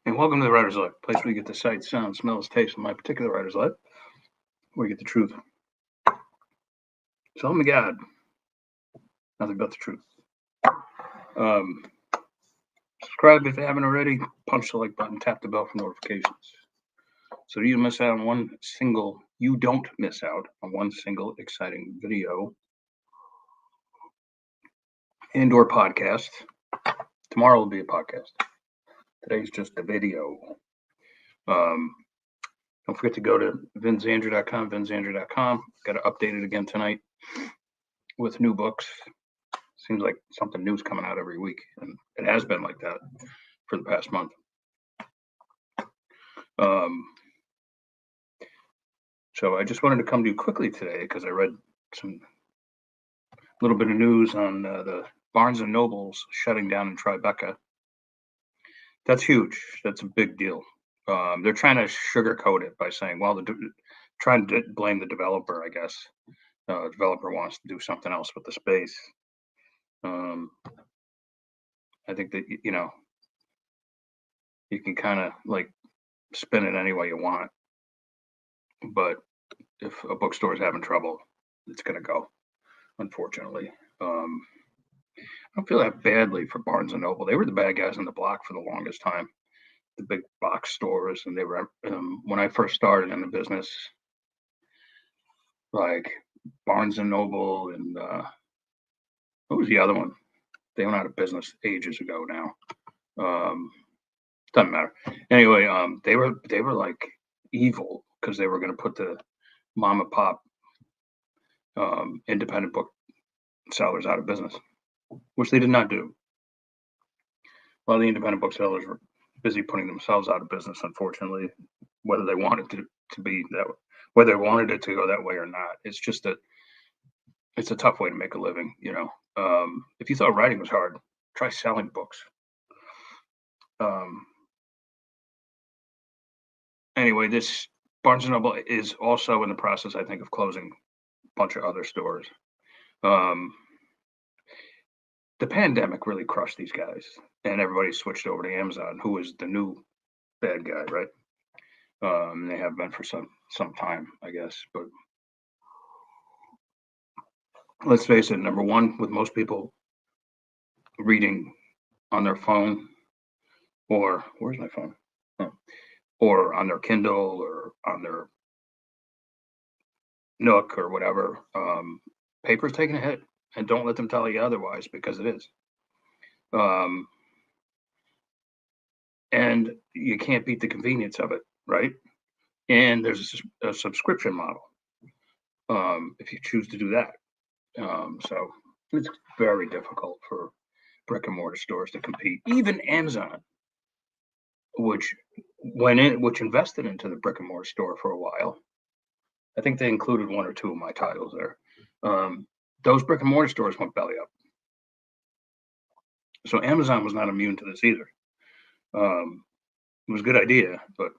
And welcome to the Writer's Life, a place where you get the sight, sound, smells, taste of my particular writer's life, where you get the truth. So help me God, nothing but the truth. Subscribe if you haven't already. Punch the like button, tap the bell for notifications. So you don't miss out on one single exciting video and/or podcast. Tomorrow will be a podcast. Today's just a video. Don't forget to go to vinzandrew.com. Got to update it again tonight with new books. Seems like something new's coming out every week, and it has been like that for the past month. So I just wanted to come to you quickly today because I read some little bit of news on the Barnes & Noble's shutting down in Tribecca. That's huge. That's a big deal. They're trying to sugarcoat it by saying, well, trying to blame the developer, I guess. The developer wants to do something else with the space. I think that, you can kind of like spin it any way you want. But if a bookstore is having trouble, it's going to go, unfortunately. I don't feel that badly for Barnes & Noble. They were the bad guys on the block for the longest time, the big box stores. And they were, when I first started in the business, like Barnes & Noble and what was the other one? They went out of business ages ago now. Doesn't matter. Anyway, they were like evil because they were going to put the mom and pop independent book sellers out of business, which they did not do. Well, the independent booksellers were busy putting themselves out of business, unfortunately, whether they wanted to be that, whether they wanted it to go that way or not. It's just that it's a tough way to make a living, If you thought writing was hard, try selling books. Anyway, this Barnes & Noble is also in the process, I think, of closing a bunch of other stores. The pandemic really crushed these guys, and everybody switched over to Amazon, who is the new bad guy, right? They have been for some time, I guess. But let's face it, number one, with most people reading on their phone, or where's my phone? Oh, or on their Kindle or on their Nook or whatever, paper's taking a hit, and don't let them tell you otherwise, because it is. And you can't beat the convenience of it, right? And there's a subscription model if you choose to do that. So it's very difficult for brick and mortar stores to compete. Even Amazon, which invested into the brick and mortar store for a while. I think they included one or two of my titles there. Those brick and mortar stores went belly up. So Amazon was not immune to this either. It was a good idea, but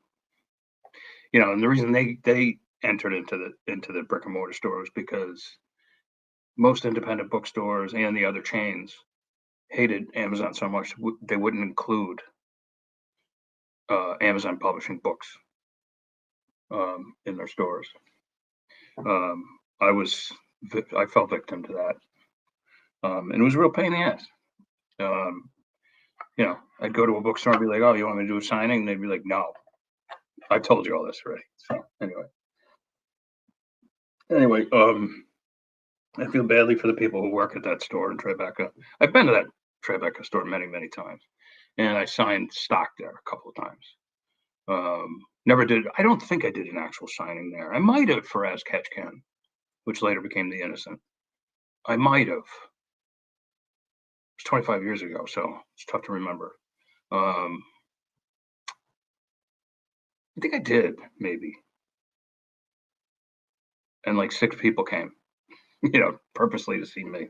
and the reason they entered into the brick and mortar stores because most independent bookstores and the other chains hated Amazon so much they wouldn't include Amazon publishing books in their stores. I fell victim to that, and it was a real pain in the ass. I'd go to a bookstore and be like, "Oh, you want me to do a signing?" And they'd be like, "No, I told you all this already." So anyway, I feel badly for the people who work at that store in Tribecca. I've been to that Tribecca store many, many times, and I signed stock there a couple of times. Never did. I don't think I did an actual signing there. I might have for As Catch Can, which later became The Innocent. I might have. It was 25 years ago, so it's tough to remember. I think I did, maybe. And like 6 people came, purposely to see me.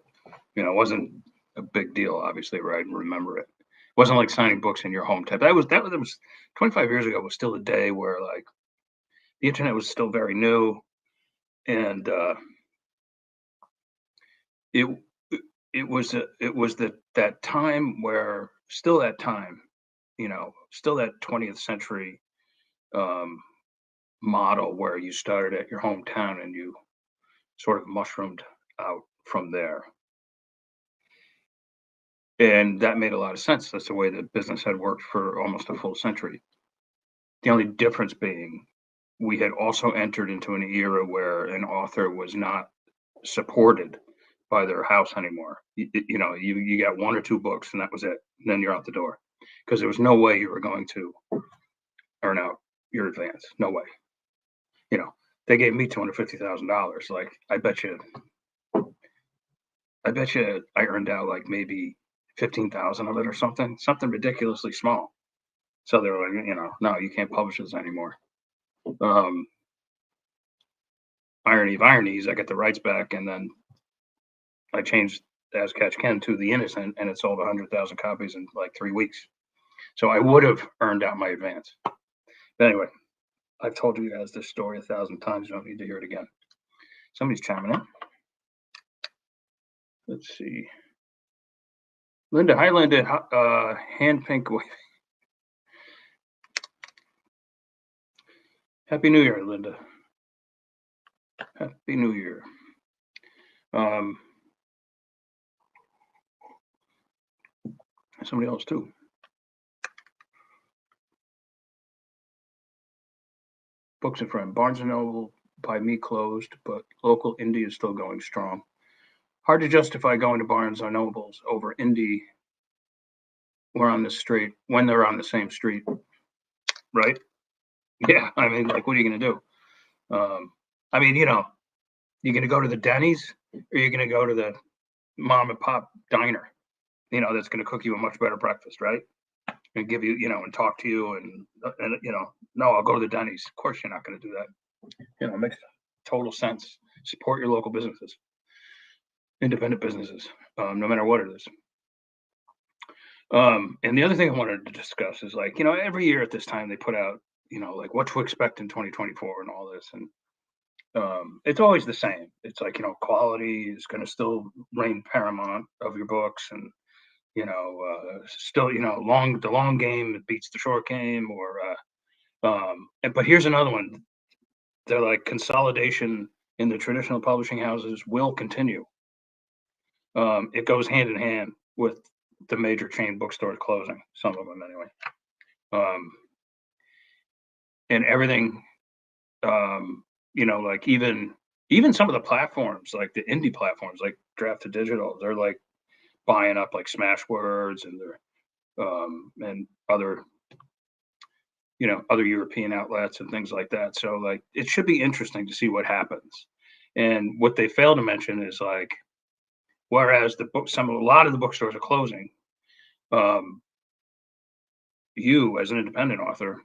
It wasn't a big deal, obviously, where I remember it. It wasn't like signing books in your home type. That was 25 years ago was still a day where like the internet was still very new, and it was that time where still that time, still that 20th century um, model where you started at your hometown and you sort of mushroomed out from there. And that made a lot of sense. That's the way that business had worked for almost a full century. The only difference being we had also entered into an era where an author was not supported by their house anymore. You got one or two books and that was it. And then you're out the door because there was no way you were going to earn out your advance. No way. They gave me $250,000. Like, I bet you I earned out like maybe 15,000 of it or something ridiculously small. So they were like, no, you can't publish this anymore. Um, Irony of ironies, I get the rights back, and then I changed As Catch Can to The Innocent, and it sold 100,000 copies in like 3 weeks. So I would have earned out my advance. But anyway, I've told you guys this story 1,000 times. You don't need to hear it again. Somebody's chiming in. Let's see. Linda, hi, Linda. Hand pink. Happy New Year, Linda. Happy New Year. Somebody else too. Books and Friend. Barnes and Noble by me closed, but local indie is still going strong. Hard to justify going to Barnes or Nobles over indie. We're on the street when they're on the same street, right? Yeah, I mean, like, what are you going to do? I mean, you're going to go to the Denny's or you're going to go to the mom and pop diner, that's going to cook you a much better breakfast, right? And give you, and talk to you and no, I'll go to the Denny's. Of course, you're not going to do that. It makes total sense. Support your local businesses, independent businesses, no matter what it is. And the other thing I wanted to discuss is like, every year at this time they put out, like what to expect in 2024 and all this. And it's always the same. It's like, quality is going to still reign paramount of your books, and still, the long game beats the short game, but here's another one. They're like, consolidation in the traditional publishing houses will continue. It goes hand in hand with the major chain bookstores closing, some of them anyway. And everything, like even some of the platforms, like the indie platforms, like Draft to Digital, they're like buying up like Smashwords and and other other European outlets and things like that. So like it should be interesting to see what happens. And what they fail to mention is like, whereas a lot of the bookstores are closing, you as an independent author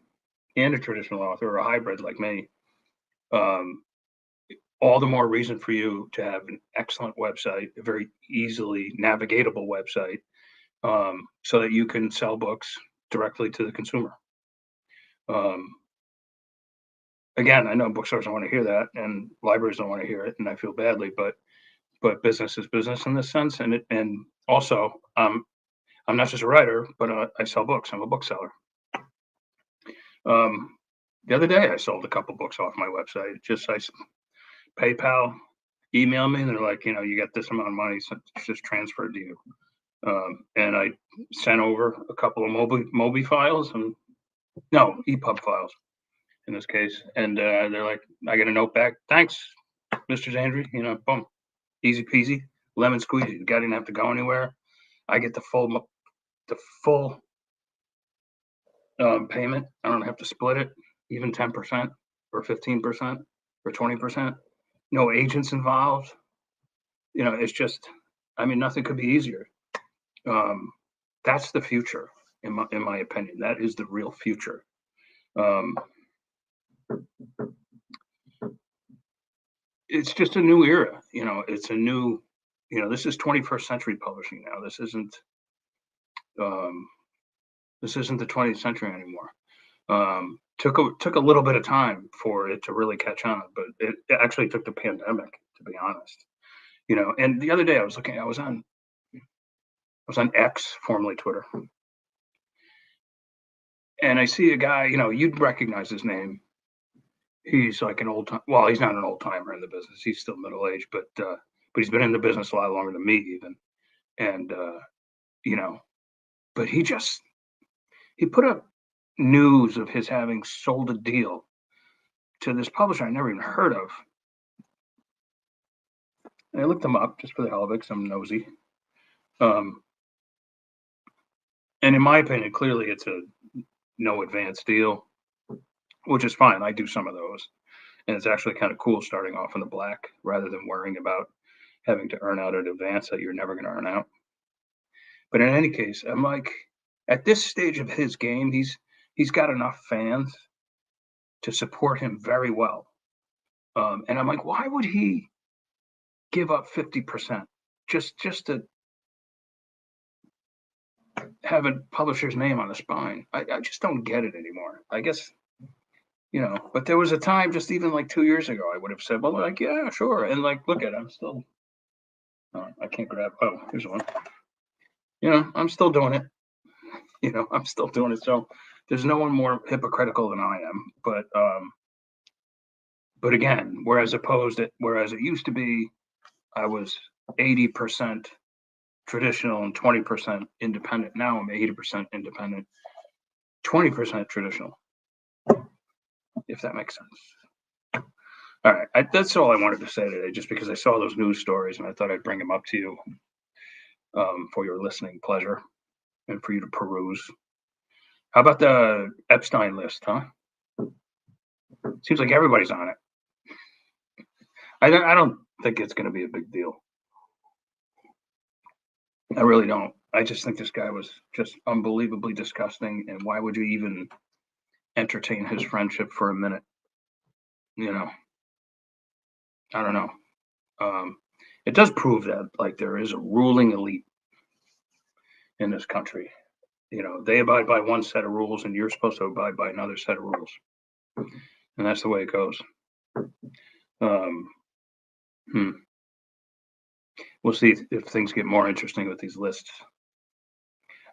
and a traditional author or a hybrid like me, all the more reason for you to have an excellent website, a very easily navigatable website, so that you can sell books directly to the consumer. Again, I know bookstores don't want to hear that, and libraries don't want to hear it, and I feel badly, but business is business in this sense, and also I'm not just a writer, but I sell books. I'm a bookseller. The other day, I sold a couple books off my website. PayPal emailed me, and they're like, you got this amount of money, so it's just transferred to you. And I sent over a couple of Mobi files, EPUB files in this case. And they're like, I get a note back. Thanks, Mr. Zandri. Boom, easy peasy, lemon squeezy. The guy didn't have to go anywhere. I get the full payment. I don't have to split it, even 10% or 15% or 20%. No agents involved. It's just, nothing could be easier. That's the future, in my opinion. That is the real future. It's just a new era. It's a new. This is 21st century publishing now. This isn't the 20th century anymore. Took a little bit of time for it to really catch on, but it actually took the pandemic, to be honest. And the other day I was on X, formerly Twitter, And I see a guy, you'd recognize his name. He's like an old time. Well, he's not an old timer in the business. He's still middle aged, but he's been in the business a lot longer than me even. And you know, but he put up news of his having sold a deal to this publisher I never even heard of. And I looked him up just for the hell of it, 'cause I'm nosy. Um, and in my opinion, clearly it's a no advance deal, which is fine. I do some of those, and it's actually kind of cool starting off in the black rather than worrying about having to earn out an advance that you're never going to earn out. But in any case, I'm like, at this stage of his game, he's got enough fans to support him very well. And I'm like, why would he give up 50% just to have a publisher's name on the spine? I just don't get it anymore. I guess, but there was a time just even like 2 years ago, I would have said, well, like, yeah, sure. And like, look at it, I'm still, I can't grab, oh, here's one. I'm still doing it. I'm still doing it. So there's no one more hypocritical than I am. But again, whereas it used to be, I was 80% traditional and 20% independent. Now I'm 80% independent, 20% traditional, if that makes sense. All right, that's all I wanted to say today, just because I saw those news stories and I thought I'd bring them up to you for your listening pleasure and for you to peruse. How about the Epstein list, huh? Seems like everybody's on it. I don't think it's going to be a big deal. I really don't. I just think this guy was just unbelievably disgusting, and why would you even entertain his friendship for a minute? I don't know. It does prove that like there is a ruling elite in this country. They abide by one set of rules, and you're supposed to abide by another set of rules, and that's the way it goes. Um, We'll see if things get more interesting with these lists.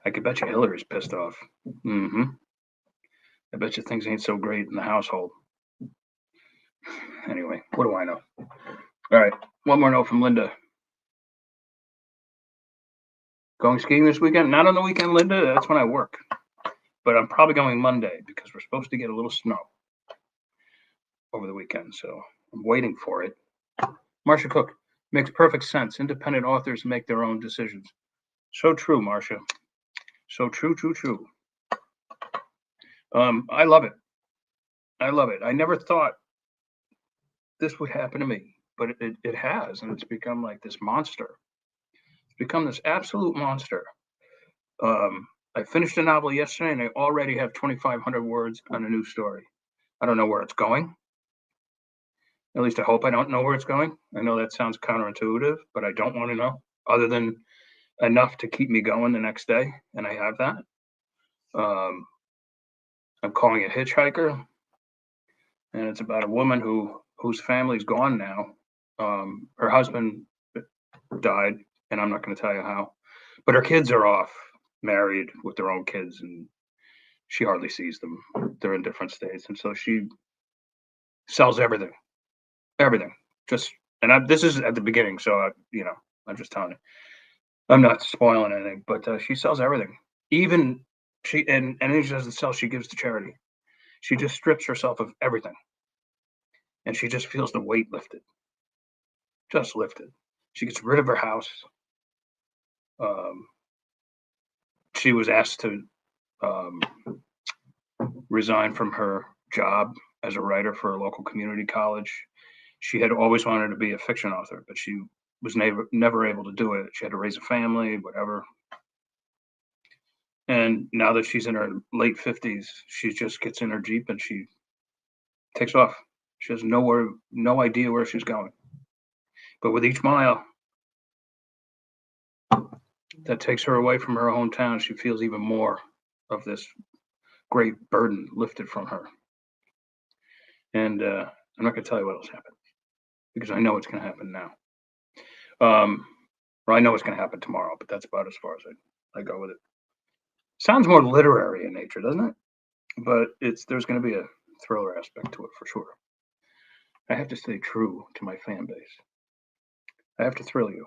I could bet you Hillary's pissed off. I bet you things ain't so great in the household. Anyway, what do I know? All right, one more note from Linda. Going skiing this weekend? Not on the weekend, Linda. That's when I work. But I'm probably going Monday because we're supposed to get a little snow over the weekend. So I'm waiting for it. Marcia Cook, makes perfect sense. Independent authors make their own decisions. So true, Marcia. So true. I love it. I never thought this would happen to me, but it has, and it's become like this monster. It's become this absolute monster. I finished a novel yesterday, and I already have 2,500 words on a new story. I don't know where it's going. At least I hope I don't know where it's going. I know that sounds counterintuitive, but I don't want to know, other than enough to keep me going the next day, and I have that. I'm calling it Hitchhiker, and it's about a woman whose family's gone now. Her husband died, and I'm not going to tell you how, but her kids are off, married with their own kids, and she hardly sees them. They're in different states, and so she sells everything. This is at the beginning, so I'm just telling you. I'm not spoiling anything, but she sells everything. Even and anything she doesn't sell, she gives to charity. She just strips herself of everything, and she just feels the weight lifted. Just lifted. She gets rid of her house. She was asked to resign from her job as a writer for a local community college. She had always wanted to be a fiction author, but she was never able to do it. She had to raise a family, whatever. And now that she's in her late 50s, she just gets in her Jeep and she takes off. She has no idea where she's going. But with each mile that takes her away from her hometown, she feels even more of this great burden lifted from her. And I'm not going to tell you what else happened, because I know it's going to happen now. Or I know it's going to happen tomorrow, but that's about as far as I go with it. Sounds more literary in nature, doesn't it? but there's going to be a thriller aspect to it for sure. I have to stay true to my fan base. I have to thrill you.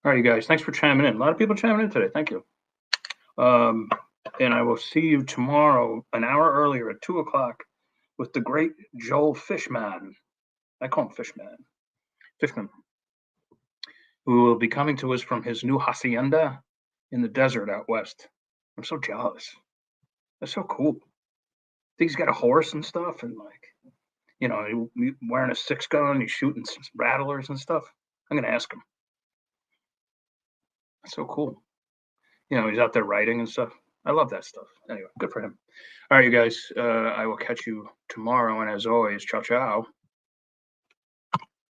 All right, you guys. Thanks for chiming in. A lot of people chiming in today. Thank you. And I will see you tomorrow, an hour earlier at 2:00, with the great Joel Fishman. I call him Fishman, who will be coming to us from his new hacienda in the desert out west. I'm so jealous. That's so cool. I think he's got a horse and stuff, and he wearing a 6-gun. He's shooting rattlers and stuff. I'm gonna ask him. That's so cool. He's out there writing and stuff. I love that stuff. Anyway, good for him. All right, you guys. I will catch you tomorrow, and as always, ciao, ciao.